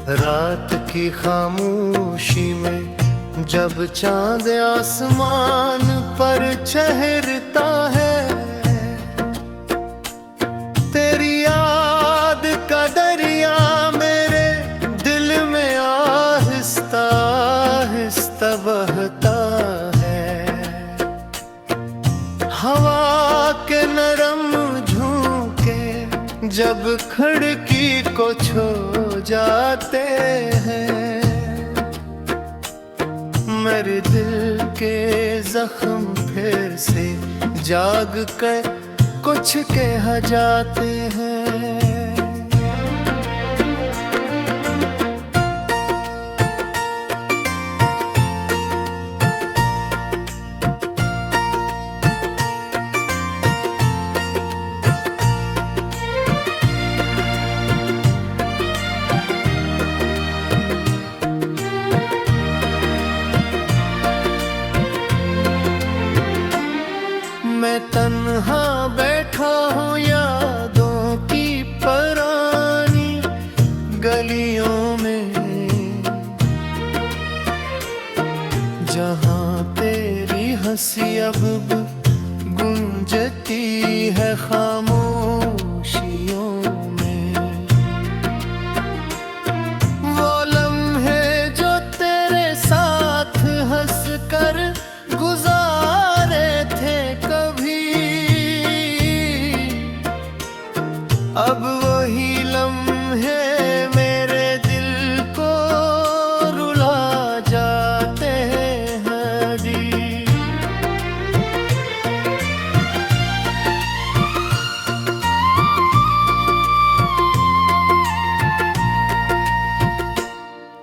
रात की खामोशी में जब चांद आसमान पर ठहरता है, तेरी याद का दरिया मेरे दिल में आहिस्ता आहिस्ता बहता है। हवा के नरम झोंके जब खिड़की को छू जाते हैं, मेरे दिल के जख्म फिर से जाग कर कुछ कह जाते हैं। मैं तन्हा बैठा हूँ यादों की पुरानी गलियों में, जहाँ तेरी हंसी अब गूंजती है खामोशियों में। वो लम्हे जो तेरे साथ हंस कर गुजारे थे कभी, अब वही लम्हे मेरे दिल को रुला जाते हैं जी।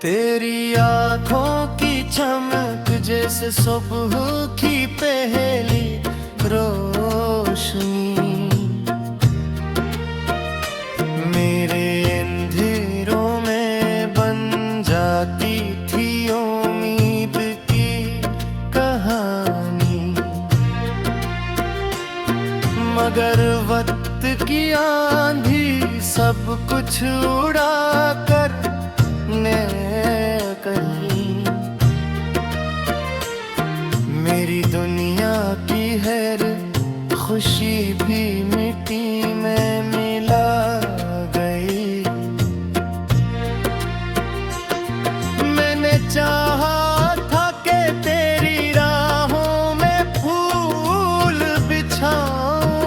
तेरी आँखों की चमक जैसे सुबह की पहली रोशनी, मेरे अंधेरों में बन जाती थी उम्मीद की कहानी। मगर वक्त की आंधी सब कुछ उड़ा कर ने कहीं मेरी दुनिया की हर खुशी भी मिट्टी में मिला गई। मैंने चाहा था कि तेरी राहों में फूल बिछाऊं,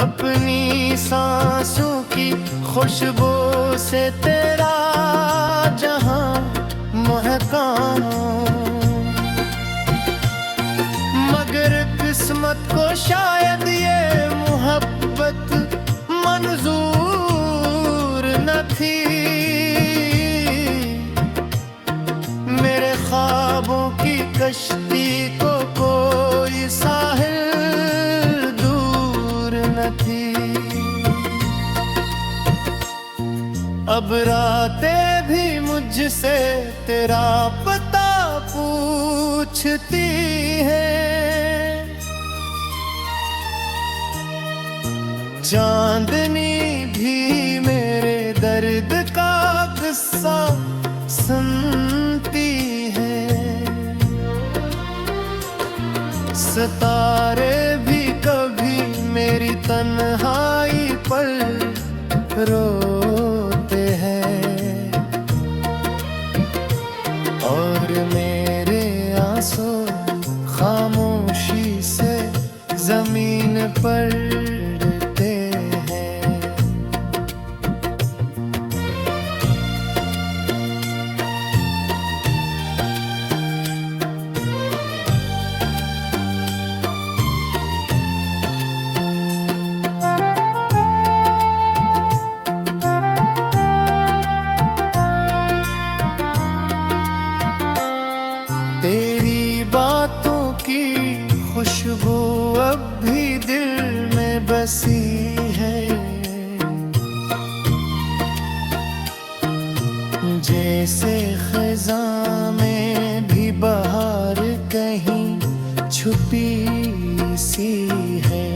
अपनी सांसों की खुशबू से तेरा जहां महकाऊं। मगर किस्मत को शायद ये मोहब्बत मंजूर न थी, मेरे ख्वाबों की कश्ती को कोई साहिल दूर न थी। अब रातें भी मुझसे तेरा पता पूछती है, चांदनी भी मेरे दर्द का किस्सा सुनती है। सितारे भी कभी मेरी तन्हाई पर रोते हैं, और मेरे आंसू खामोशी से जमीन पर गिरते हैं। तेरी बातों की खुशबू अब भी दिल में बसी है। जैसे खज़ां में भी बहार कहीं छुपी सी है।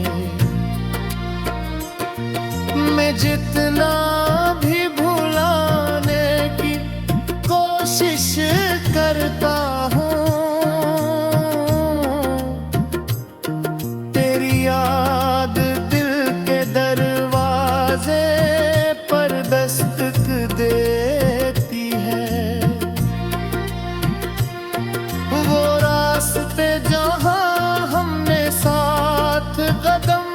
मैं जितना भी भुलाने की कोशिश करता हूँ, तेरी याद दिल के दरवाजे पर दस्तक देती है। वो रास्ते जहाँ हमने साथ कदम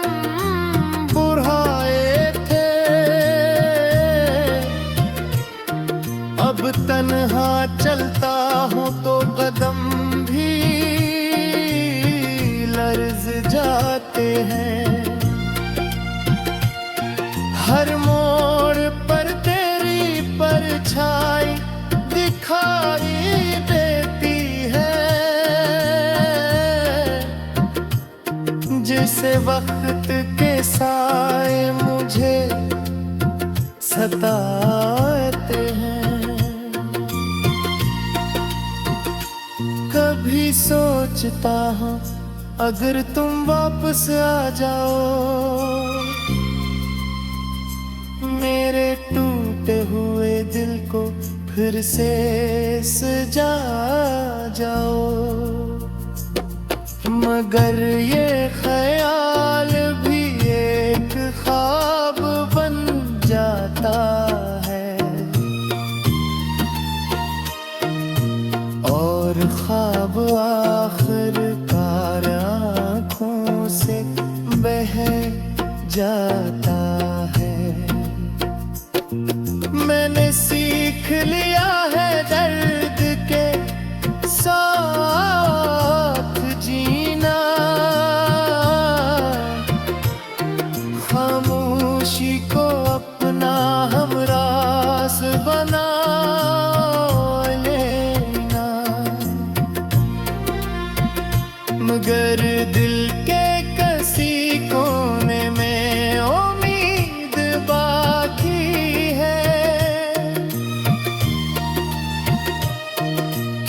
बढ़ाए थे, अब तन्हा चलता हूँ तो कदम भी लर्ज जाते हैं। हर मोड़ पर तेरी परछाई दिखाई देती है। जिसे वक्त के साए मुझे सताते हैं। कभी सोचता हूँ अगर तुम वापस आ जाओ, मेरे टूटे हुए दिल को फिर से सजा जाओ। मगर ये ख्याल भी एक ख्वाब बन जाता है, और ख्वाब आखिरकार आँखों से बह जाता है। मैंने सीख लिया है दर्द के साथ जीना, खामोशी को अपना हमरास बना लेना। मगर दिल के किसी कोने में उम्मीद बाकी है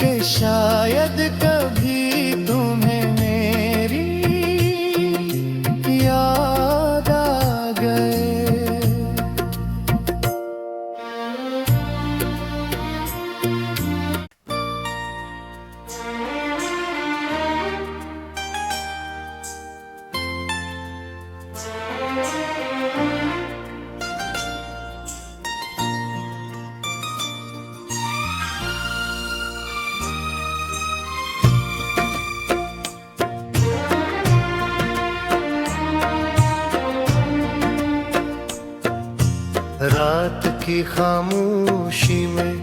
कि शायद कभी तुम्हें मेरी याद आ गए। रात की खामोशी में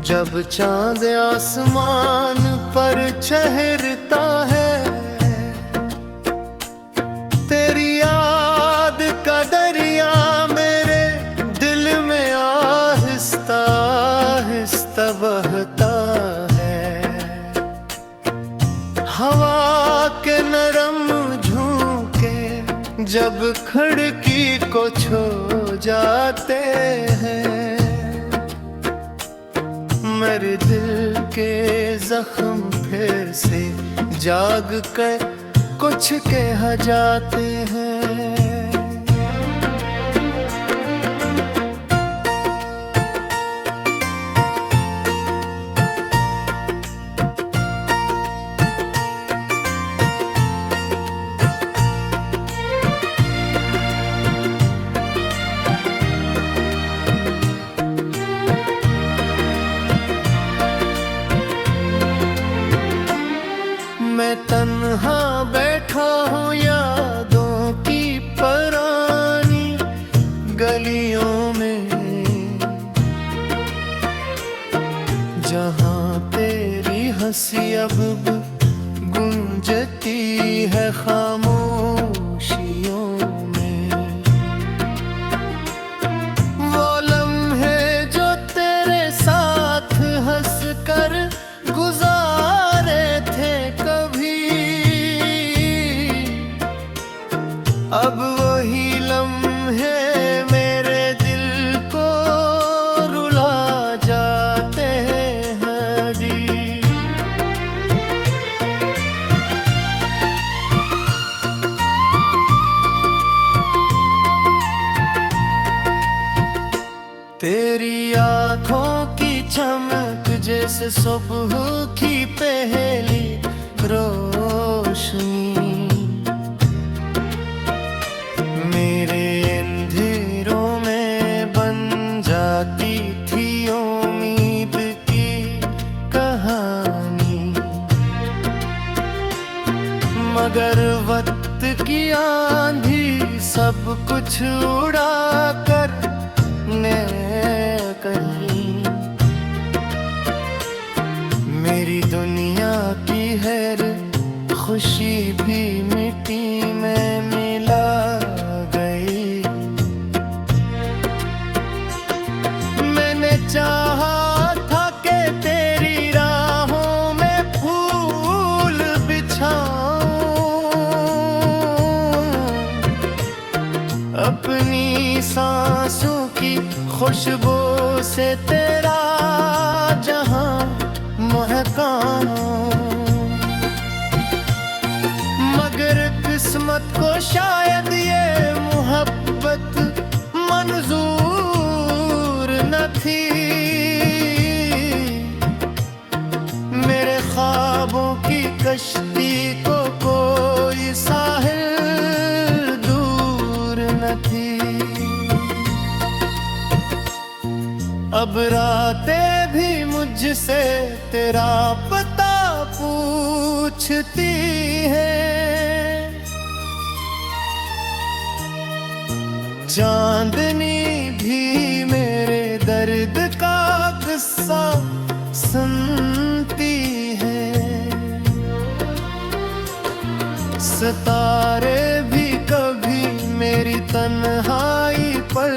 जब चांद आसमान पर ठहरता है, तेरी याद का दरिया मेरे दिल में आहिस्ता आहिस्ता बहता है। हवा के नरम झोंके जब खिड़की को छू जाते हैं, मेरे दिल के जख्म फिर से जाग कर कुछ कह जाते हैं। मैं तन्हा बैठा हूँ यादों की पुरानी गलियों में, जहाँ तेरी हंसी अब गूंजती है खामोशियों में। वो लम्हे जो तेरे साथ हंस कर गुजारे जैसे सुबह की पहली रोशनी। मेरे अंधेरों में बन जाती थी उम्मीद की कहानी, मगर वक्त की आंधी सब कुछ उड़ा कर ने कहीं मेरी दुनिया की हर खुशी भी मिट्टी में मिला गई। मैंने चाहा था कि तेरी राहों में फूल बिछाऊं, अपनी सांसों की खुशबू से तेरा जहां महकाऊं, मगर किस्मत को शायद ये मोहब्बत मंजूर न थी। मेरे ख्वाबों की कश्ती को कोई साहिल दूर न थी। अब रातें भी मुझसे तेरा पता पूछती है, चांदनी भी मेरे दर्द का किस्सा सुनती है, सितारे भी कभी मेरी तन्हाई पर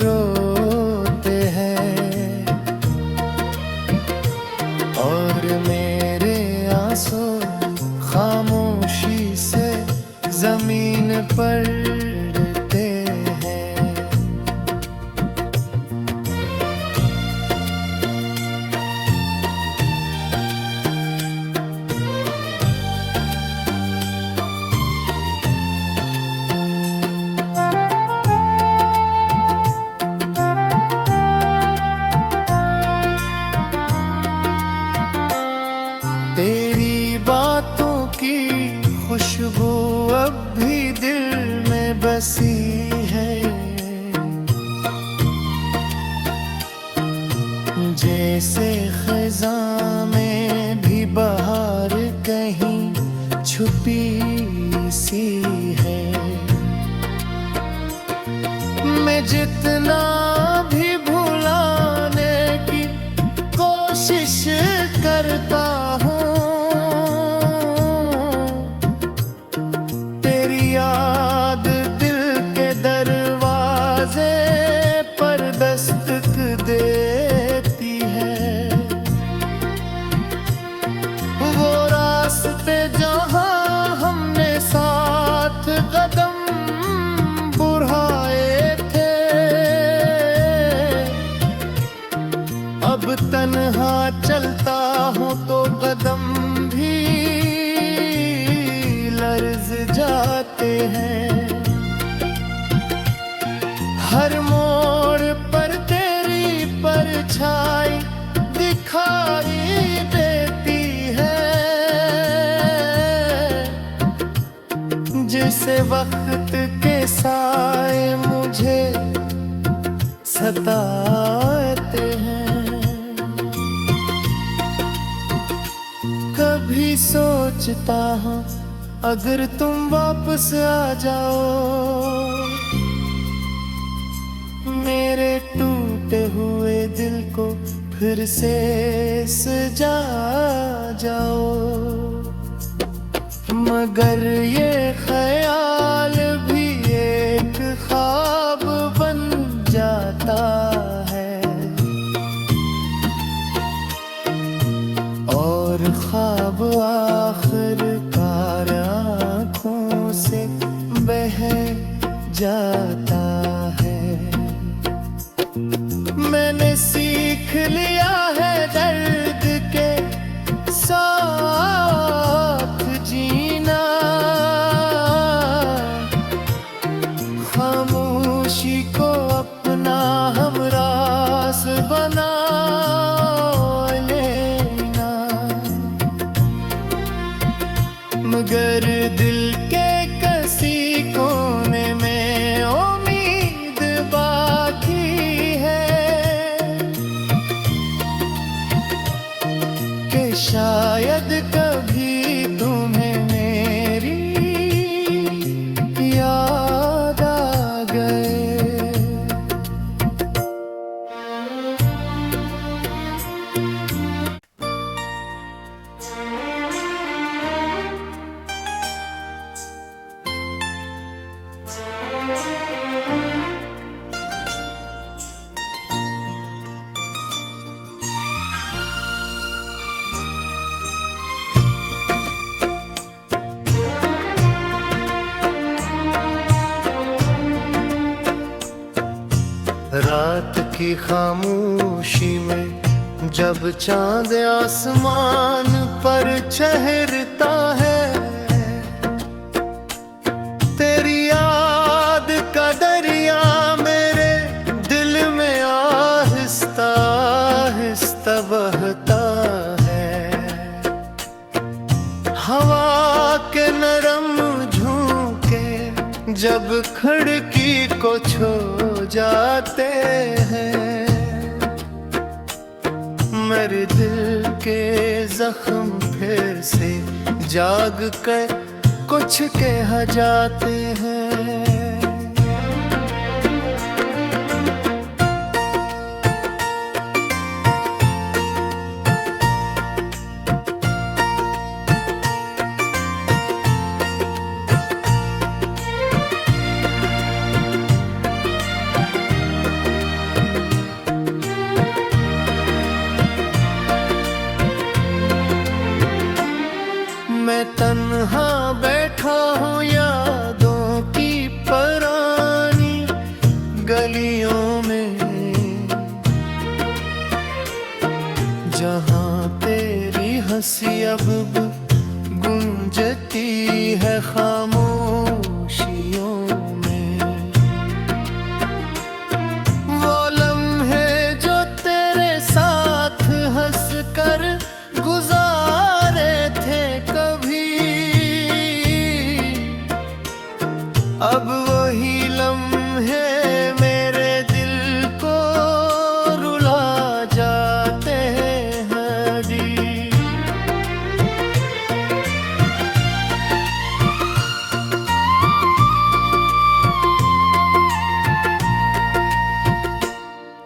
रोते हैं, और मेरे आंसू खामोशी से जमीन पर गिरते हैं। तेरी बातों की खुशबू अब भी दिल में बसी है, जैसे खज़ां में भी बहार कहीं छुपी सी है। मैं जितना भी भुलाने की कोशिश करता हूँ, तेरी याद दिल के दरवाजे पर दस्तक देती है। वो रास्ते जहाँ हमने साथ कदम बढ़ाए थे, अब तन्हा चलता हूँ तो कदम भी लर्ज जाते हैं। हर मोड़ पर तेरी परछाई दिखाई देती है, जिसे वक्त के साए मुझे सताते हैं। कभी सोचता हूँ अगर तुम वापस आ जाओ, मेरे टूटे हुए दिल को फिर से सजा जाओ, मगर ये ख्याल भी एक ख्वाब बन जाता है, और ख्वाब आखिरकार आँखों से बह जाता है। मैंने सीख लिया है दर्द के साथ जीना, खामोशी को अपना हमरास बनाओ कि शायद कभी तुम्हें मेरी याद आ गए। रात की खामोशी में जब चांद आसमान पर ठहरता है, तेरी याद का दरिया मेरे दिल में आहिस्ता आहिस्ता बहता है। हवा के नरम झोंके जब खिड़की को छू जाते हैं, मेरे दिल के जख्म फिर से जाग कर कुछ कह जाते हैं। मैं तन्हा बैठा हूँ यादों की पुरानी गलियों में, जहाँ तेरी हंसी अब गूंजती है खामोशियों में। वो लम्हे जो तेरे साथ हंस कर गुजारे थे कभी, अब वही लम्हे मेरे दिल को रुला जाते हैं जी।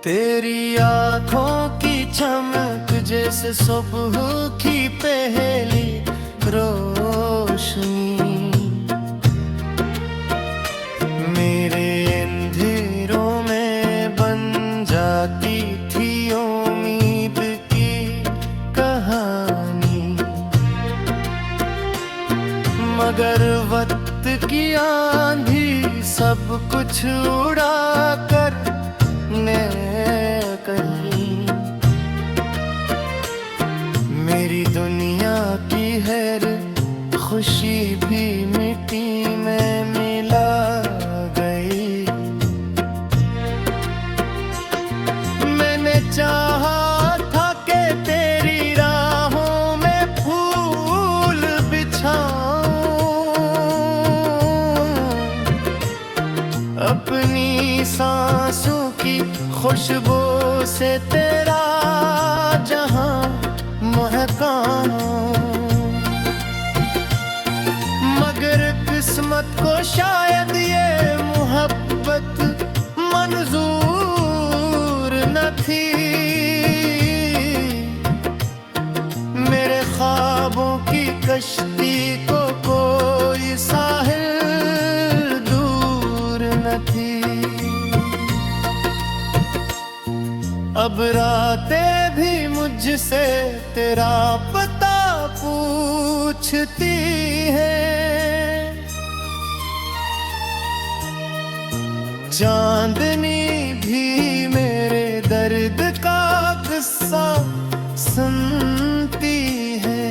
तेरी आँखों की चमक जैसे सुबह की पहली रोशनी, मेरे अंधेरों में बन जाती थी उम्मीद की कहानी। मगर वक्त की आंधी सब कुछ उड़ा कर ने कहीं मेरी दुनिया की हर खुशी भी मिट्टी में मिला गई। मैंने चाहा था कि तेरी राहों में फूल बिछाऊं, अपनी सांसों की खुशबू से तेरा जहां महकाऊं। मगर किस्मत को शायद ये मोहब्बत मंजूर न थी, मेरे ख्वाबों की कश्ती को कोई साहिल दूर न थी। अब रातें भी मुझसे तेरा पता पूछती है, चांदनी भी मेरे दर्द का किस्सा सुनती है।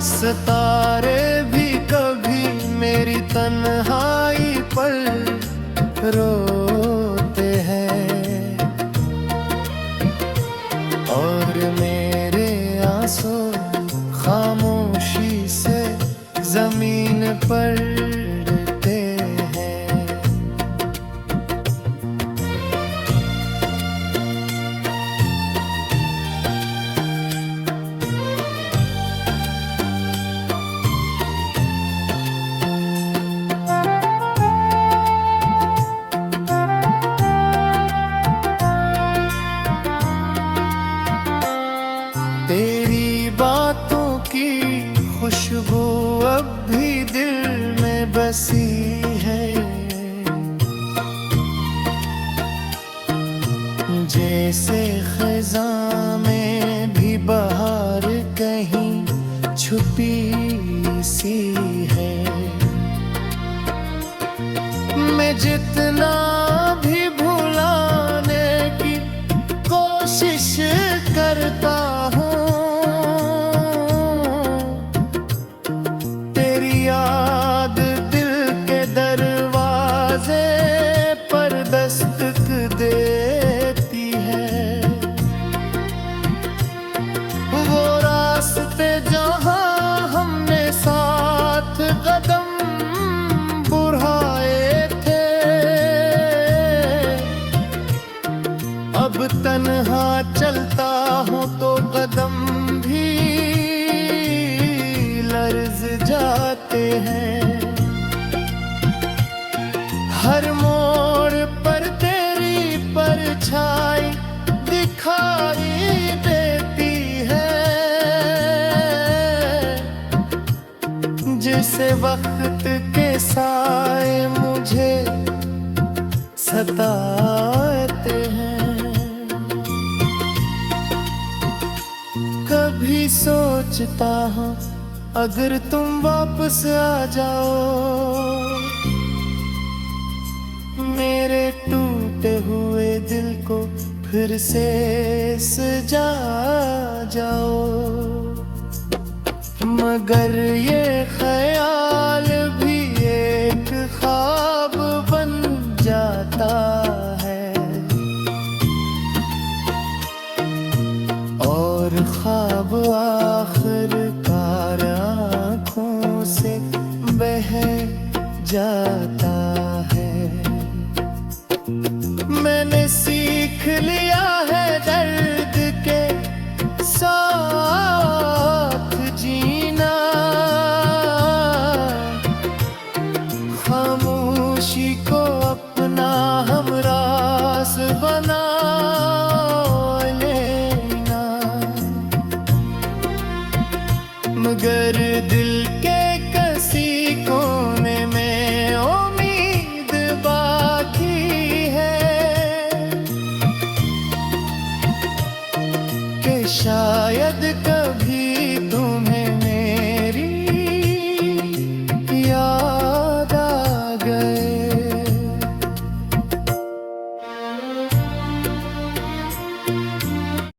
सितारे भी कभी मेरी तन्हाई पर रोते हैं, और मेरे आंसू खामोशी से जमीन पर गिरते हैं। तेरी बातों की खुशबू अब भी दिल में बसी है, जैसे खज़ां में भी बहार कहीं छुपी सी है। मैं जितना भी भुलाने की कोशिश करता हूँ, तेरी याद दिल के दरवाजे पर दस्तक देती है। वो रास्ते जहाँ हमने साथ कदम बढ़ाए थे, अब तन्हा चलता हूँ तो कदम भी लर्ज जाते हैं। हर मोड़ पर तेरी परछाई दिखाई देती है, जिसे वक्त के साए मुझे सताते हैं। कभी सोचता हूँ अगर तुम वापस आ जाओ, मेरे टूटे हुए दिल को फिर से सजा जाओ। मगर ये ख्याल भी एक ख्वाब बन जाता है, और ख्वाब आखिरकार आँखों से बह जाता है। मैंने सीख लिया है दर्द के साथ जीना, खामोशी को अपना हमरास बना लेना। मगर दिल के किसी कोने में उम्मीद बाकी है कि शायद